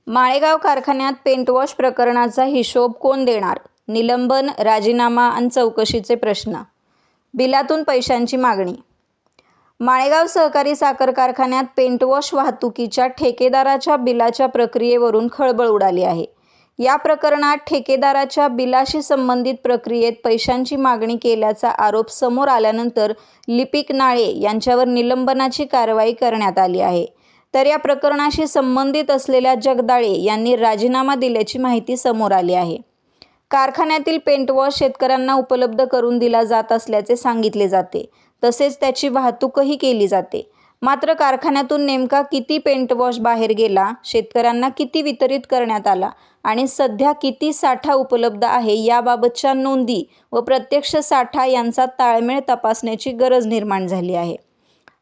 माळेगाव कारखान्यात paint wash प्रकरणाचा हिशोब कोण देणार? निलंबन, राजीनामा आणि चौकशीचे प्रश्न. बिलातून पैशांची मागणी. माळेगाव सहकारी साखर कारखान्यात पेंट वॉश वाहतुकीच्या ठेकेदाराच्या बिलाच्या प्रक्रियेवरून खळबळ उडाली आहे. या प्रकरणात ठेकेदाराच्या बिलाशी संबंधित प्रक्रियेत पैशांची मागणी केल्याचा आरोप समोर आल्यानंतर लिपिक नाळे यांच्यावर निलंबनाची कारवाई करण्यात आली आहे. तर या प्रकरणाशी संबंधित असलेल्या जगदाळे यांनी राजीनामा दिल्याची माहिती समोर आली आहे. कारखान्यातील पेंट वॉश शेतकऱ्यांना उपलब्ध करून दिला जात असल्याचे सांगितले जाते. तसेच त्याची वाहतूकही केली जाते. मात्र कारखान्यातून नेमका किती पेंट वॉश बाहेर गेला, शेतकऱ्यांना किती वितरित करण्यात आला आणि सध्या किती साठा उपलब्ध आहे याबाबतच्या नोंदी व प्रत्यक्ष साठा यांचा ताळमेळ तपासण्याची गरज निर्माण झाली आहे.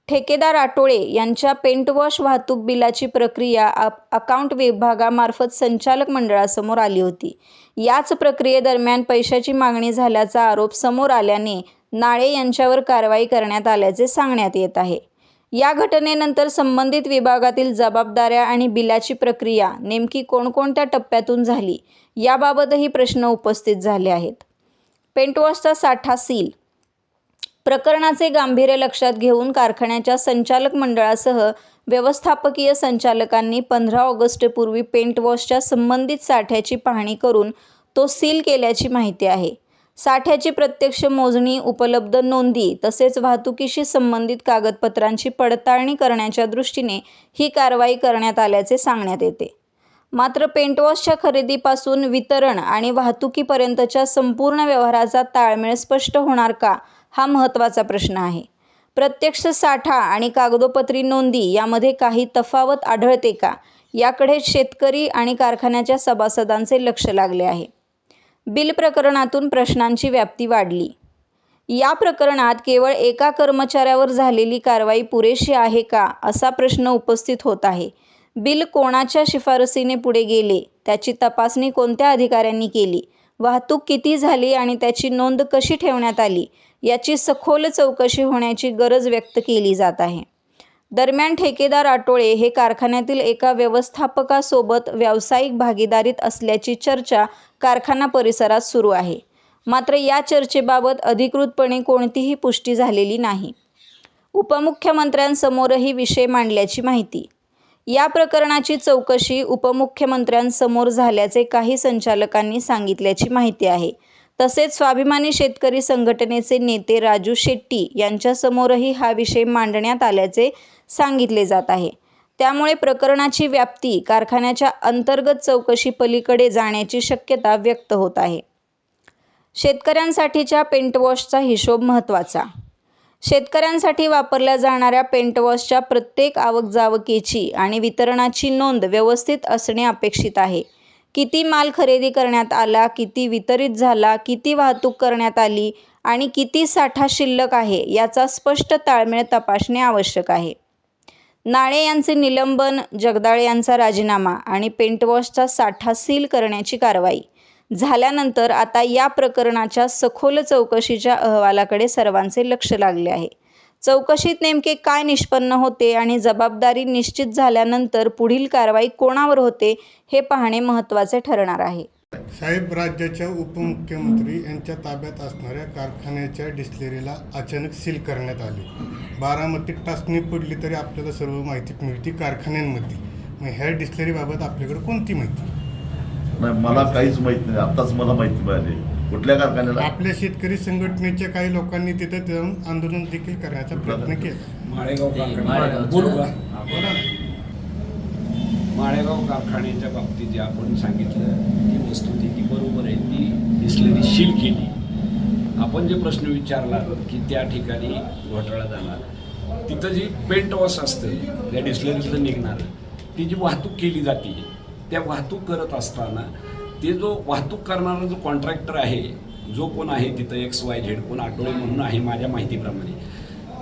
ठेकेदार आटोळे यांच्या पेंट वॉश वाहतूक बिलाची प्रक्रिया अकाउंट विभागामार्फत संचालक मंडळासमोर आली होती. याच प्रक्रियेदरम्यान पैशाची मागणी झाल्याचा आरोप समोर आल्याने नाळे यांच्यावर कारवाई करण्यात आल्याचे सांगण्यात येत आहे. या घटनेनंतर संबंधित विभागातील जबाबदाऱ्या आणि बिलाची प्रक्रिया नेमकी कोणकोणत्या टप्प्यातून झाली याबाबतही प्रश्न उपस्थित झाले आहेत. पेंट वॉशचा साठा सील. प्रकरणाचे गांभीर्य लक्षात घेऊन कारखान्याच्या संचालक मंडळासह व्यवस्थापकीय संचालकांनी 15 ऑगस्टपूर्वी पेंट वॉशच्या संबंधित साठ्याची पाहणी करून तो सील केल्याची माहिती आहे. साठ्याची प्रत्यक्ष मोजणी, उपलब्ध नोंदी तसेच वाहतुकीशी संबंधित कागदपत्रांची पडताळणी करण्याच्या दृष्टीने ही कारवाई करण्यात आल्याचे सांगण्यात येते. मात्र पेंट वॉशच्या खरेदीपासून वितरण आणि वाहतुकीपर्यंतच्या संपूर्ण व्यवहाराचा ताळमेळ स्पष्ट होणार का, हा महत्त्वाचा प्रश्न आहे. प्रत्यक्ष साठा आणि कागदोपत्री नोंदी यामध्ये काही तफावत आढळते का, याकडे शेतकरी आणि कारखान्याच्या सभासदांचे लक्ष लागले आहे. बिल प्रकरणातून प्रश्नांची व्याप्ती वाढली. या प्रकरणात केवळ एका कर्मचाऱ्यावर झालेली कारवाई पुरेशी आहे का, असा प्रश्न उपस्थित होत आहे. बिल कोणाच्या शिफारसीने पुढे गेले, त्याची तपासणी कोणत्या अधिकाऱ्यांनी केली, वाहतूक किती झाली आणि त्याची नोंद कशी ठेवण्यात आली, याची सखोल चौकशी होण्याची गरज व्यक्त केली जात आहे. दरम्यान ठेकेदार आटोळे हे कारखान्यातील एका व्यवस्थापकासोबत व्यावसायिक भागीदारीत असल्याची चर्चा कारखाना परिसरात सुरू आहे. मात्र या चर्चेबाबत अधिकृतपणे कोणतीही पुष्टी झालेली नाही. उपमुख्यमंत्र्यांसमोरही विषय मांडल्याची माहिती. या प्रकरणाची चौकशी उपमुख्यमंत्र्यांसमोर झाल्याचे काही संचालकांनी सांगितल्याची माहिती आहे. तसेच स्वाभिमानी शेतकरी संघटनेचे नेते राजू शेट्टी यांच्यासमोरही हा विषय मांडण्यात आल्याचे सांगितले जात आहे. त्यामुळे प्रकरणाची व्याप्ती कारखान्याच्या अंतर्गत चौकशी पलीकडे जाण्याची शक्यता व्यक्त होत आहे. शेतकऱ्यांसाठीच्या पेंट वॉशचा हिशोब महत्त्वाचा. शेतकऱ्यांसाठी वापरल्या जाणाऱ्या पेंट वॉशच्या प्रत्येक आवकजावकेची आणि वितरणाची नोंद व्यवस्थित असणे अपेक्षित आहे. किती माल खरेदी करण्यात आला, किती वितरित झाला, किती वाहतूक करण्यात आली आणि किती साठा शिल्लक आहे याचा स्पष्ट ताळमेळ तपासणे आवश्यक आहे. नाळे यांचे निलंबन, जगदाळे यांचा राजीनामा आणि पेंट वॉशचा साठा सील करण्याची कारवाई झाल्यानंतर आता या प्रकरणाच्या सखोल चौकशीच्या अहवालाकडे सर्वांचे लक्ष लागले आहे. चौकशीत नेमके काय निष्पन्न होते आणि जबाबदारी निश्चित झाल्यानंतर पुढील कारवाई कोणावर होते हे पाहणे महत्त्वाचे ठरणार आहे. साहेब, राज्याच्या उपमुख्यमंत्री यांच्या ताब्यात असणाऱ्या कारखान्याच्या डिस्टिलरीला अचानक सील करण्यात आले. बारामतीत टाचणी पडली तरी आपल्याला सर्व माहिती मिळते कारखान्यांमध्ये. मग ह्या डिस्टिलरीबाबत आपल्याकडे कोणती माहिती? नाही, मला काहीच माहिती नाही. आत्ताच मला माहिती मिळाली. कुठल्या कारखान्याला? आपल्या शेतकरी संघटनेच्या काही लोकांनी तिथे जाऊन आंदोलन देखील करण्याचा प्रयत्न केला. माळेगाव कारखान्याच्या बाबतीत जे आपण सांगितलं ती वस्तुस्थिती बरोबर आहे. ती डिस्टिलरी सील केली. आपण जे प्रश्न विचारला की त्या ठिकाणी घोटाळा झाला, तिथं जी पेंट वॉश असते त्या डिस्टिलरीतलं निघणार ती जी वाहतूक केली जाते, त्या वाहतूक करत असताना ते जो वाहतूक करणारा जो कॉन्ट्रॅक्टर आहे, जो कोण आहे तिथं XYZ कोण आटोळे म्हणून आहे माझ्या माहितीप्रमाणे,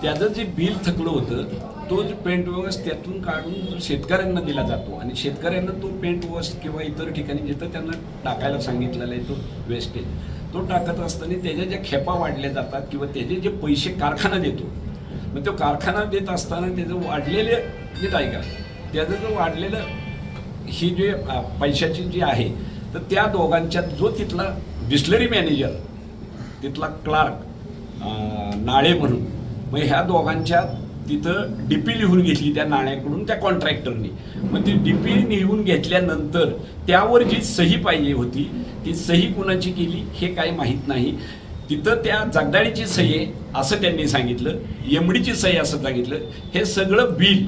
त्याचं जे बिल थकलं होतं तो जो पेंट वॉश त्यातून काढून शेतकऱ्यांना दिला जातो आणि शेतकऱ्यांना तो पेंट वॉश किंवा इतर ठिकाणी जिथं त्यांना टाकायला सांगितलेला आहे तो वेस्टेज तो टाकत असताना त्याच्या ज्या खेपा वाढल्या जातात किंवा त्याचे जे पैसे कारखाना देतो, मग तो कारखाना देत असताना त्याचं वाढलेले नीट ऐका, त्याचं जो वाढलेलं ही जे पैशाची जी आहे तर त्या दोघांच्यात जो तिथला डिस्लरी मॅनेजर, तिथला क्लार्क नाळे म्हणून, मग ह्या दोघांच्या तिथं डीपी लिहून घेतली त्या नाण्याकडून त्या कॉन्ट्रॅक्टरनी. मग ती डीपी लिहून घेतल्यानंतर त्यावर जी सही पाहिजे होती ती सही कुणाची केली हे काही माहीत नाही. तिथं त्या जगदाळीची सही आहे असं त्यांनी सांगितलं, एमडीची सही असं सांगितलं. हे सगळं बिल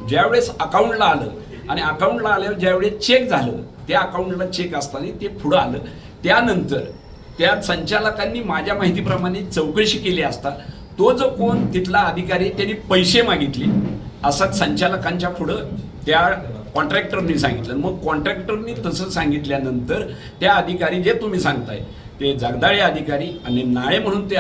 ज्यावेळेस अकाउंटला आलं आणि अकाउंटला आल्यावर ज्यावेळेस चेक झालं, त्या अकाउंटला चेक असताना ते पुढं आलं. त्यानंतर त्या संचालकांनी माझ्या माहितीप्रमाणे चौकशी केली असता तो जो कोण तिथला अधिकारी त्यांनी पैसे मागितले असं संचालकांच्या पुढं त्या कॉन्ट्रॅक्टरनी सांगितलं. मग कॉन्ट्रॅक्टरनी तसं सांगितल्यानंतर त्या अधिकारी जे तुम्ही सांगताय ते जगदाळे अधिकारी आणि नाळे म्हणून ते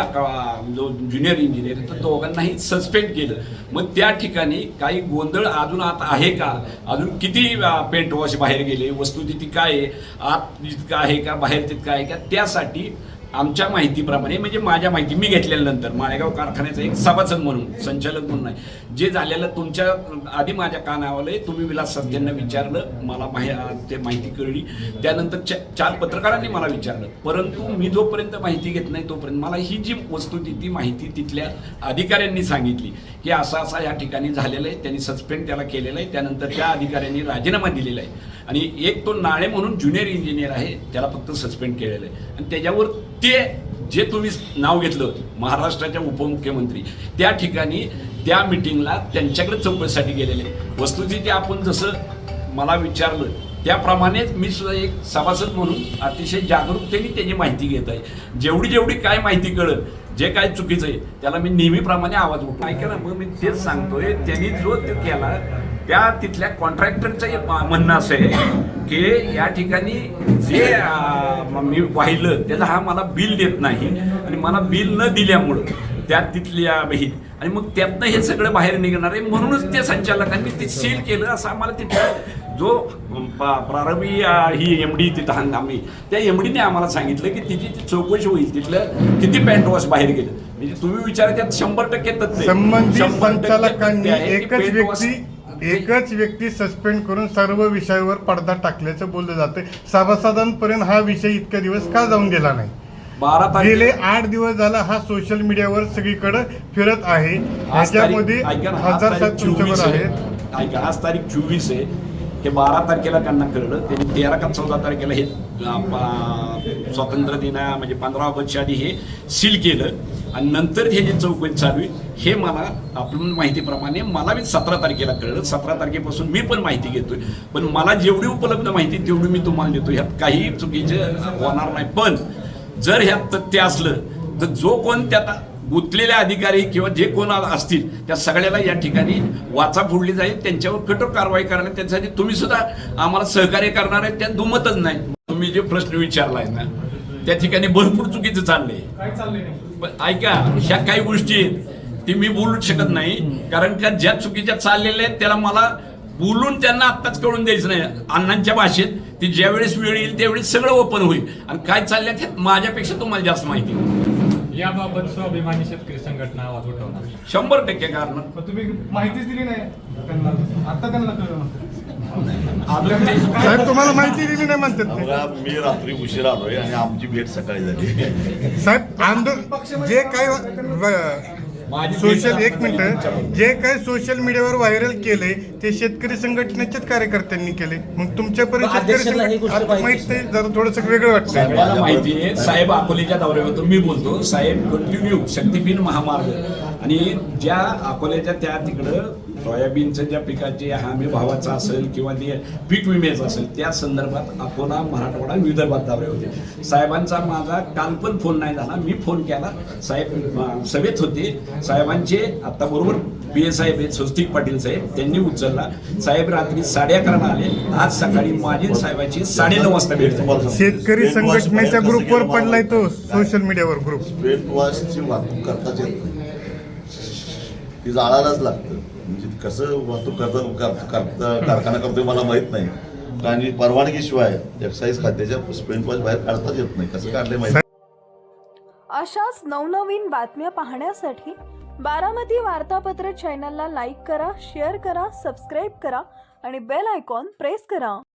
जो ज्युनियर इंजिनियर तर दोघांनाही सस्पेंड केलं. मग त्या ठिकाणी काही गोंधळ अजून आत आहे का, अजून किती पेंट वॉश बाहेर गेले, वस्तुस्थिती काय आहे, आत जितकं आहे का बाहेर तितकं आहे का, त्यासाठी आमच्या माहितीप्रमाणे म्हणजे माझ्या माहिती मी घेतल्यानंतर माळेगाव कारखान्याचा एक सभासद म्हणून संचालक म्हणून नाही जे झालेलं तुमच्या आधी माझ्या कानावर आहे, तुम्ही विलास सज्जनना विचारलं, मला ते माहिती कळली. त्यानंतर 4 पत्रकारांनी मला विचारलं, परंतु मी जोपर्यंत माहिती घेत नाही तोपर्यंत मला ही जी वस्तुस्थिती माहिती तिथल्या अधिकाऱ्यांनी सांगितली की असं असं या ठिकाणी झालेलं आहे, त्यांनी सस्पेंड त्याला केलेलं आहे. त्यानंतर त्या अधिकाऱ्यांनी राजीनामा दिलेला आहे आणि एक तो नाळे म्हणून ज्युनियर इंजिनियर आहे त्याला फक्त सस्पेंड केलेलं आहे. आणि त्याच्यावर ते जे तुम्ही नाव घेतलं महाराष्ट्राच्या उपमुख्यमंत्री त्या ठिकाणी त्या मिटिंगला त्यांच्याकडे चौकशीसाठी गेलेले. वस्तुस्थिती आपण जसं मला विचारलं त्याप्रमाणेच मी सुद्धा एक सभासद म्हणून अतिशय जागरूकतेने त्याची माहिती घेत आहे. जेवढी काय माहिती कळत, जे काय चुकीचं आहे त्याला मी नेहमीप्रमाणे आवाज उठतो. ऐका ना, मग मी तेच सांगतोय त्यांनी जो ते केला त्या तिथल्या कॉन्ट्रॅक्टरचं म्हणणं असं आहे की या ठिकाणी जे मी पाहिलं त्याचा हा मला बिल देत नाही आणि मला बिल न दिल्यामुळं त्या तिथल्या बहीण आणि मग त्यातनं हे सगळं बाहेर निघणार आहे म्हणूनच त्या संचालकांनी ते सील केलं असं आम्हाला तिथला जो प्रारंभी ही एमडी तिथं हंगामी त्या एमडीने आम्हाला सांगितलं की तिची ती चौकशी होईल, तिथलं किती पॅन्ट वॉश बाहेर गेलं. म्हणजे तुम्ही विचारा त्यात 100% तथ्य संबंधित संचालकांनी एकच व्यक्ती सस्पेंड करून सर्व विषयावर पडदा टाकल्याचं बोललं जातं. सभासदांपर्यंत हा विषय इतक्या दिवस का जाऊन गेला नाही? 12 गेले 8 दिवस झाला हा सोशल मीडियावर सगळीकडे फिरत आहे. ह्याच्यामध्ये 1000 तुमच्यावर आहेत. आज तारीख 24 आहे. हे 12 तारखेला त्यांना कळलं. त्यांनी 13 का 14 तारखेला हे स्वातंत्र्य दिना म्हणजे 15 ऑगस्टच्या आधी हे सील केलं आणि नंतर हे जे चौकशी चालू आहे हे मला आपण माहितीप्रमाणे मला मी 17 तारखेला कळलं. 17 तारखेपासून मी पण माहिती घेतोय, पण मला जेवढी उपलब्ध माहिती तेवढी मी तुम्हाला देतो. ह्यात काही चुकीचं होणार नाही. पण जर ह्यात तथ्य असलं तर जो कोण त्यात गुंतलेले अधिकारी किंवा जे कोण असतील त्या सगळ्याला या ठिकाणी वाचा फोडली जाईल, त्यांच्यावर कठोर कारवाई करणार. त्यासाठी तुम्ही सुद्धा आम्हाला सहकार्य करणार आहे, त्यात दुमतच नाही. तुम्ही जे प्रश्न विचारलाय ना त्या ठिकाणी भरपूर चुकीचं चाललंय. पण ऐका, ह्या काही गोष्टी आहेत ती मी बोलूच शकत नाही, कारण का ज्या चुकीच्या चाललेल्या आहेत त्याला मला बोलून त्यांना आत्ताच कळून द्यायचं नाही. अण्णांच्या भाषेत ती ज्यावेळेस वेळ येईल त्यावेळेस सगळं ओपन होईल आणि काय चाललंय माझ्यापेक्षा तुम्हाला जास्त माहिती. याबाबत स्वाभिमानी शेतकरी संघटना आवाज उठवणार 100% कारण तुम्ही माहितीच दिली नाही त्यांना, आता त्यांना कळलं अजून ते साहेब तुम्हाला माहिती दिली नाही म्हणतात ते. आम्हाला मी रात्री उशिरा आलोय आणि आमची भेट सकाळी झाली. साहेब आंदोलन जे काय माझी सोशल एक मिनिट जे काय सोशल मीडियावर व्हायरल केले ते शेतकरी संघटनेच्याच कार्यकर्त्यांनी केले. मग तुमच्यापर्यंत शेतकरी माहित नाही, जरा थोडंसं वेगळं वाटतं. साहेबांना माहिती आहे. साहेब अकोल्याच्या दौऱ्यावर मी बोलतो. साहेब कंटिन्यू शक्तीपीठ महामार्ग आणि ज्या अकोल्याच्या त्या तिकडं सोयाबीनचं ज्या पिकाचे हमी भावाचा असेल किंवा ते पीक विम्याचं असेल त्या संदर्भात अकोला, मराठवाडा, विदर्भात दौरे होते. साहेबांचा माझा काल पण फोन नाही झाला. मी फोन केला, साहेब सभेत होते. साहेबांचे आता बरोबर PA साहेब आहेत स्वस्तिक पाटील साहेब, त्यांनी उचलला. साहेब रात्री 11:30 आले. आज सकाळी माझी साहेबांची 9:30 वाजता भेट झाली. शेतकरी संघटनेच्या ग्रुपवर पडलाय तो सोशल मीडियावर ग्रुप. पेंट वॉशची वाहतूक करताच येत नाही, ती जाळायलाच लागतं. म्हणजे कसं वाहतूक कारखाना करतोय मला माहित नाही. आणि परवानगीशिवाय एक्साईज खात्याच्या पेंट वॉश बाहेर काढताच येत नाही. कसं काढले माहिती. अशाच नवनवीन बातम्या पाहण्यासाठी बारामती वार्तापत्र चॅनलला लाईक करा, शेअर करा, सबस्क्राईब करा आणि बेल आयकॉन प्रेस करा.